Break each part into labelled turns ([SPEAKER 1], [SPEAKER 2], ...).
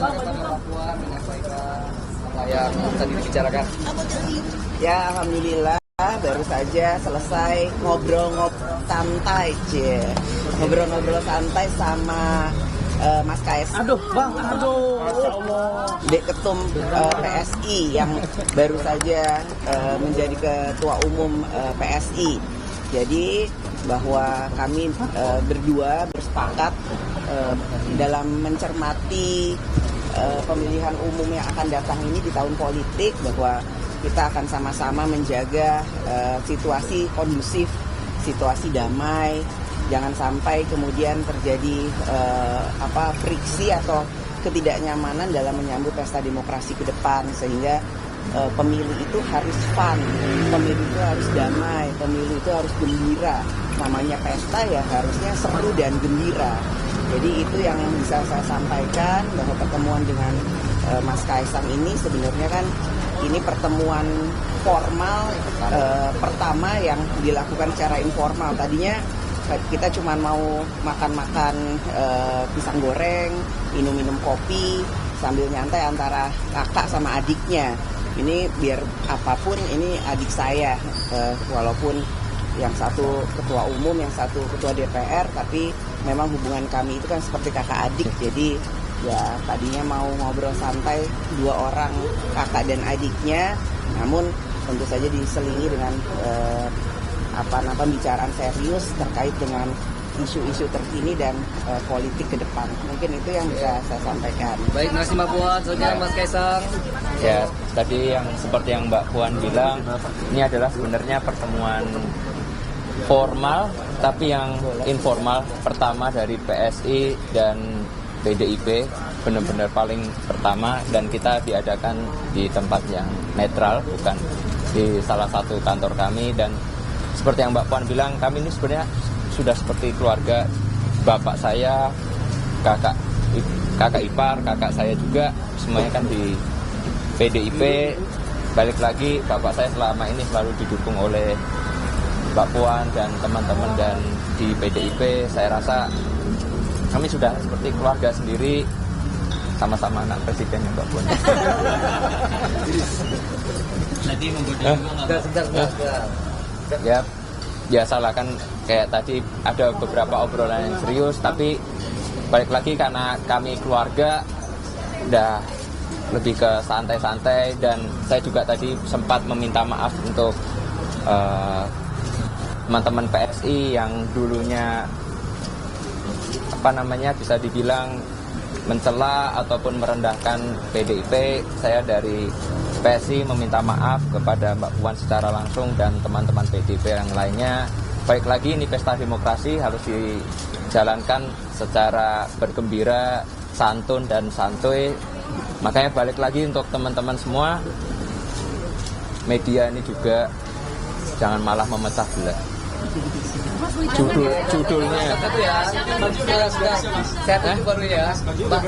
[SPEAKER 1] Mbak Puan menyampaikan apa yang tadi dibicarakan?
[SPEAKER 2] Ya, alhamdulillah baru saja selesai ngobrol-ngobrol santai, ngobrol-ngobrol santai sama Mas Kaisang.
[SPEAKER 1] Aduh, Bang, aduh. Masya Allah.
[SPEAKER 2] Ketum PSI yang baru saja menjadi ketua umum PSI. Jadi bahwa kami berdua bersepakat dalam mencermati pemilihan umum yang akan datang ini di tahun politik, bahwa kita akan sama-sama menjaga situasi kondusif, situasi damai. Jangan sampai kemudian terjadi friksi atau ketidaknyamanan dalam menyambut pesta demokrasi ke depan, sehingga pemilu itu harus fun, pemilu itu harus damai, pemilu itu harus gembira. Namanya pesta ya harusnya seru dan gembira. Jadi itu yang bisa saya sampaikan, bahwa pertemuan dengan Mas Kaisang ini sebenarnya kan ini pertemuan formal pertama yang dilakukan secara informal. Tadinya kita cuma mau makan-makan pisang goreng, minum-minum kopi sambil nyantai antara kakak sama adiknya. Ini biar apapun ini adik saya, walaupun yang satu ketua umum, yang satu ketua DPR, tapi memang hubungan kami itu kan seperti kakak adik. Jadi ya tadinya mau ngobrol santai dua orang kakak dan adiknya, namun tentu saja diselingi dengan pembicaraan serius terkait dengan isu-isu terkini dan politik ke depan. Mungkin itu yang bisa saya sampaikan.
[SPEAKER 1] Baik, terima kasih Mbak Puan. Selanjutnya Mas Kaisang.
[SPEAKER 3] Ya, tadi yang seperti yang Mbak Puan bilang, ini adalah sebenarnya pertemuan formal, tapi yang informal pertama dari PSI dan PDIP, benar-benar paling pertama, dan kita diadakan di tempat yang netral, bukan di salah satu kantor kami. Dan seperti yang Mbak Puan bilang, kami ini sebenarnya sudah seperti keluarga. Bapak saya, kakak ipar, kakak saya juga, semuanya kan di PDIP. Balik lagi, bapak saya selama ini selalu didukung oleh Mbak Puan dan teman-teman, dan di PDIP saya rasa kami sudah seperti keluarga sendiri, sama-sama anak presiden ya Mbak Puan.
[SPEAKER 1] Nanti menggoda juga
[SPEAKER 3] Ya, biasalah kan, kayak tadi ada beberapa obrolan yang serius, tapi balik lagi karena kami keluarga udah lebih ke santai-santai. Dan saya juga tadi sempat meminta maaf untuk teman-teman PSI yang dulunya bisa dibilang mencela ataupun merendahkan PDIP. Saya dari PSI meminta maaf kepada Mbak Puan secara langsung dan teman-teman PDIP yang lainnya. Baik lagi, ini pesta demokrasi harus dijalankan secara bergembira, santun dan santuy. Makanya balik lagi untuk teman-teman semua, media ini juga jangan malah memecah belah. Judulnya
[SPEAKER 1] Saya tunggu baru ya. Mbak,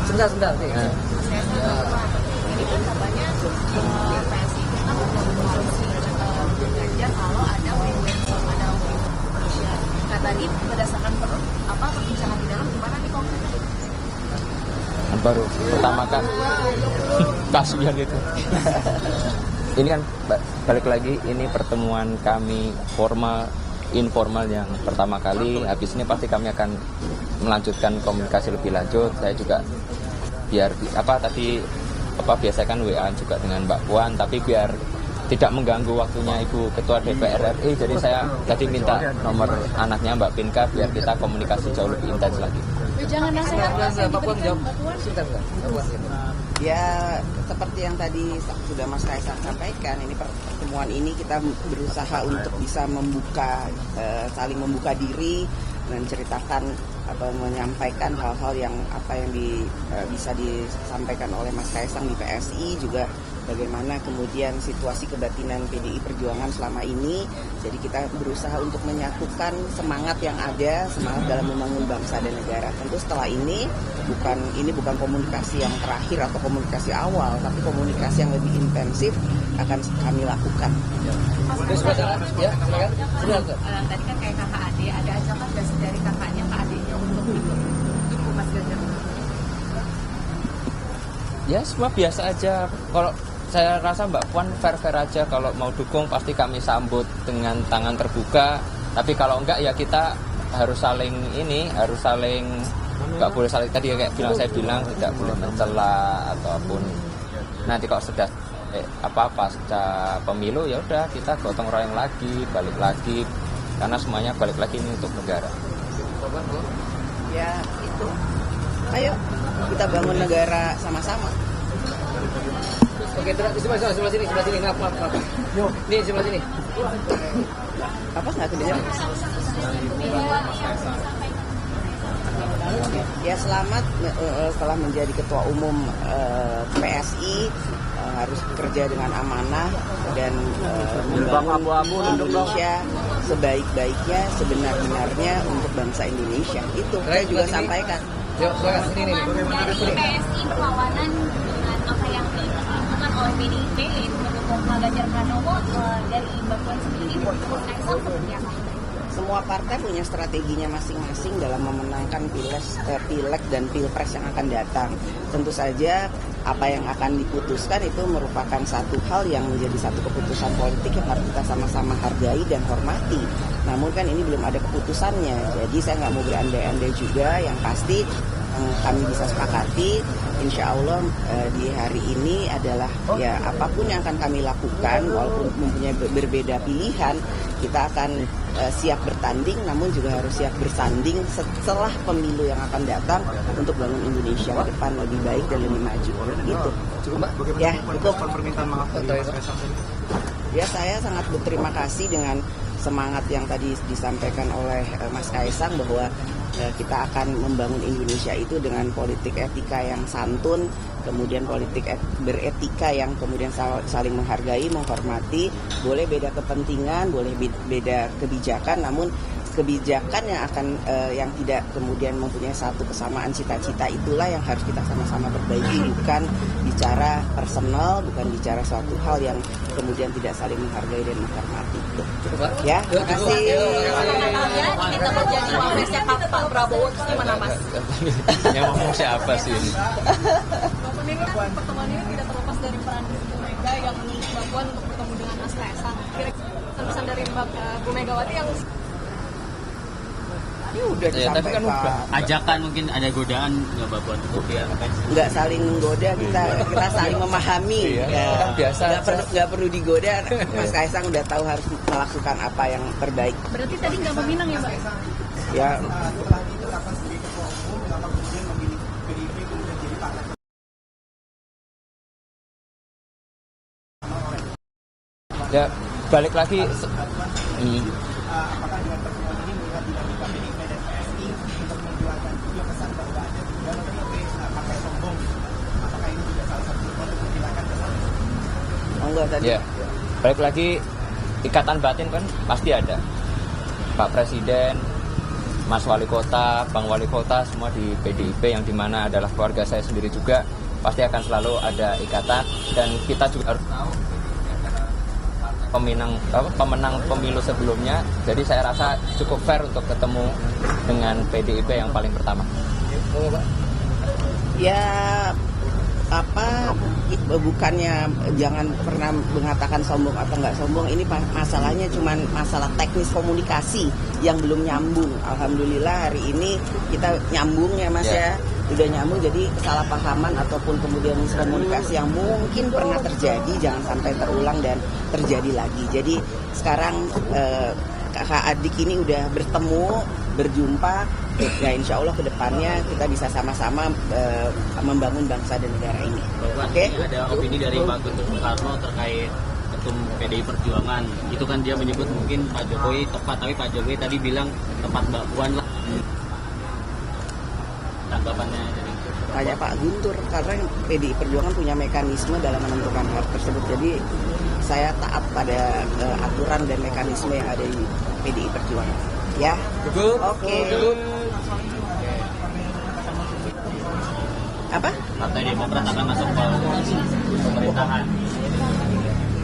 [SPEAKER 1] sebentar nih.
[SPEAKER 4] Itu katanya PSI itu kan koalisi Ganjar kalau ada win-win, ada win Indonesia. Nah tadi berdasarkan perbincangan di dalam, gimana nih konkretnya?
[SPEAKER 3] baru pertama kan kasihan itu. Ini kan balik lagi, ini pertemuan kami formal informal yang pertama kali. Habis ini pasti kami akan melanjutkan komunikasi lebih lanjut. Saya juga biar biasa kan WA juga dengan Mbak Puan, tapi biar tidak mengganggu waktunya Ibu Ketua DPR RI, jadi saya tadi minta nomor anaknya Mbak Pinka biar kita komunikasi jauh lebih intens lagi.
[SPEAKER 4] Jangan nasihat
[SPEAKER 1] Mbak Puan jawab.
[SPEAKER 2] Ya, seperti yang tadi sudah Mas Kaisang sampaikan, ini pertemuan ini kita berusaha untuk bisa saling membuka diri, menceritakan atau menyampaikan hal-hal yang bisa disampaikan oleh Mas Kaisang di PSI, juga bagaimana kemudian situasi kebatinan PDI Perjuangan selama ini. Jadi kita berusaha untuk menyatukan semangat yang ada, semangat dalam membangun bangsa dan negara. Tentu setelah ini bukan komunikasi yang terakhir atau komunikasi awal, tapi komunikasi yang lebih intensif akan kami lakukan.
[SPEAKER 4] Tadi kan kayak kakak adik, ada ancaman dari kakaknya ke adiknya untuk ikut Mas Ganjar?
[SPEAKER 3] Ya semua biasa aja. Kalau saya rasa Mbak Puan fair-fair aja. Kalau mau dukung pasti kami sambut dengan tangan terbuka. Tapi kalau enggak ya kita harus saling nggak boleh saling, tadi kayak saya bilang tidak boleh mencela ataupun nanti kalau sudah pasca pemilu ya udah kita gotong royong lagi, balik lagi, karena semuanya balik lagi ini untuk negara.
[SPEAKER 2] Ya itu, ayo kita bangun negara sama-sama.
[SPEAKER 1] Oke, sebelah sini. Maaf. Nih, sebelah sini.
[SPEAKER 2] Apa nggak kedengeran? Ya selamat setelah menjadi ketua umum PSI harus bekerja dengan amanah dan membangun Indonesia sebaik-baiknya, sebenar-benarnya untuk bangsa Indonesia. Itu saya juga sampaikan.
[SPEAKER 1] Yuk, sini.
[SPEAKER 4] PSI perlawanan dengan apa yang dilakukan oleh PDIP yaitu mendukung Pak Ganjar Pranowo dari Mbak Puan sendiri menurut Kaisang seperti apa?
[SPEAKER 2] Semua partai punya strateginya masing-masing dalam memenangkan pileg dan pilpres yang akan datang. Tentu saja apa yang akan diputuskan itu merupakan satu hal yang menjadi satu keputusan politik yang harus kita sama-sama hargai dan hormati. Namun kan ini belum ada keputusannya, jadi saya nggak mau berandai-andai juga. Yang pasti kami bisa sepakati, insya Allah di hari ini adalah ya apapun yang akan kami lakukan, walaupun mempunyai berbeda pilihan, kita akan siap bertanding, namun juga harus siap bersanding setelah pemilu yang akan datang untuk bangun Indonesia ke depan lebih baik dan lebih maju. Itu. Ya, cukup.
[SPEAKER 1] Permintaan maaf.
[SPEAKER 2] Ya, saya sangat berterima kasih dengan semangat yang tadi disampaikan oleh Mas Kaisang bahwa kita akan membangun Indonesia itu dengan politik etika yang santun, kemudian politik beretika yang kemudian saling menghargai, menghormati, boleh beda kepentingan, boleh beda kebijakan, namun kebijakan yang tidak kemudian mempunyai satu kesamaan cita-cita itulah yang harus kita sama-sama perbaiki, bukan bicara personal, bukan bicara suatu hal yang kemudian tidak saling menghargai dan menghormati. Ya, terima kasih.
[SPEAKER 4] Ini tempat jadi wapresnya Pak Prabowo terus gimana Mas?
[SPEAKER 3] Yang ngomong siapa sih ini?
[SPEAKER 4] Pertemuan ini tidak terlepas dari peran Bu Mega yang menuntut Mbak Puan untuk bertemu dengan Mas Kaisang. Kira-kira pesan dari Bu Megawati yang
[SPEAKER 2] Ini udah
[SPEAKER 3] Ya, tapi kan
[SPEAKER 2] disampaikan.
[SPEAKER 3] udah.
[SPEAKER 5] Ajakan mungkin ada godaan nggak Mbak Puan untuk ya?
[SPEAKER 2] Nggak saling menggoda, kita saling memahami.
[SPEAKER 3] Iya,
[SPEAKER 2] Ya,
[SPEAKER 3] kan biasa
[SPEAKER 2] nggak perlu digoda. Mas Kaisang udah tahu harus melakukan apa yang terbaik.
[SPEAKER 4] berarti tadi nggak meminang ya Mbak?
[SPEAKER 2] Ya,
[SPEAKER 3] Ya balik lagi.
[SPEAKER 2] monggo tadi.
[SPEAKER 3] Ya, balik lagi, ikatan batin kan pasti ada. Pak Presiden, Mas Wali Kota, Bang Wali Kota, semua di PDIP yang dimana adalah keluarga saya sendiri juga, pasti akan selalu ada ikatan. Dan kita juga harus tahu pemenang pemilu sebelumnya. Jadi saya rasa cukup fair untuk ketemu dengan PDIP yang paling pertama.
[SPEAKER 2] Ya bukannya jangan pernah mengatakan sombong atau nggak sombong, ini masalahnya cuma masalah teknis komunikasi yang belum nyambung. Alhamdulillah hari ini kita nyambung ya Mas ya, udah nyambung, jadi kesalahpahaman ataupun kemudian miskomunikasi yang mungkin pernah terjadi jangan sampai terulang dan terjadi lagi. Jadi sekarang kakak adik ini udah berjumpa, ya insya Allah kedepannya kita bisa sama-sama membangun bangsa dan negara ini.
[SPEAKER 5] Oke? Ada opini dari Pak Guntur Soekarno terkait ketum PDI Perjuangan. Itu kan dia menyebut mungkin Pak Jokowi tepat, tapi Pak Jokowi tadi bilang tempat Mbak Puan lah. Tanggapannya dari
[SPEAKER 2] Tanya Pak Guntur, karena PDI Perjuangan punya mekanisme dalam menentukan hal tersebut. Jadi saya taat pada aturan dan mekanisme yang ada di PDI Perjuangan. Ya, oke. Apa?
[SPEAKER 5] Partai Demokrat akan masuk ke pemerintahan.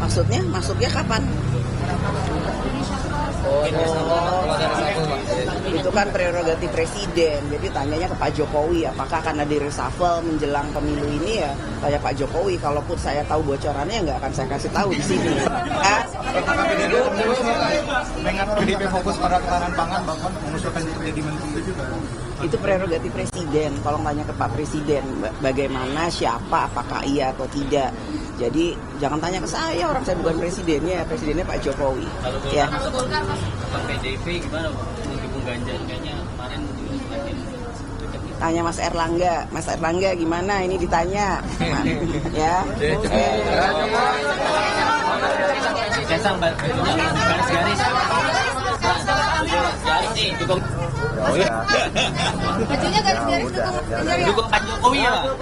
[SPEAKER 2] Maksudnya? Masuknya kapan?
[SPEAKER 1] Kalau dari satu Pak.
[SPEAKER 2] Itu kan prerogatif presiden. Jadi tanyanya ke Pak Jokowi, apakah akan ada reshuffle menjelang pemilu ini ya? Tanya Pak Jokowi. Kalaupun saya tahu bocorannya nggak akan saya kasih tahu di sini.
[SPEAKER 6] Mengingat PDIP fokus pada ketahanan pangan, bahkan mengusulkan jadi menteri juga.
[SPEAKER 2] Itu prerogatif presiden. Tolong tanya ke Pak Presiden bagaimana, siapa, apakah iya atau tidak. Jadi jangan tanya ke saya, orang saya bukan presidennya, presidennya Pak Jokowi.
[SPEAKER 5] Kalau
[SPEAKER 2] Ya.
[SPEAKER 5] Golkar Pak PDIP gimana Pak? Mendukung Ganjar kayaknya kemarin juga semakin dekat.
[SPEAKER 2] Tanya Mas Erlangga gimana? Ini ditanya, ya.
[SPEAKER 5] Cesang garis-garis. Garis nih, dukung
[SPEAKER 4] Bajunya garis-garis dukung Ganjar ya?
[SPEAKER 5] Pak Jokowi ya Pak.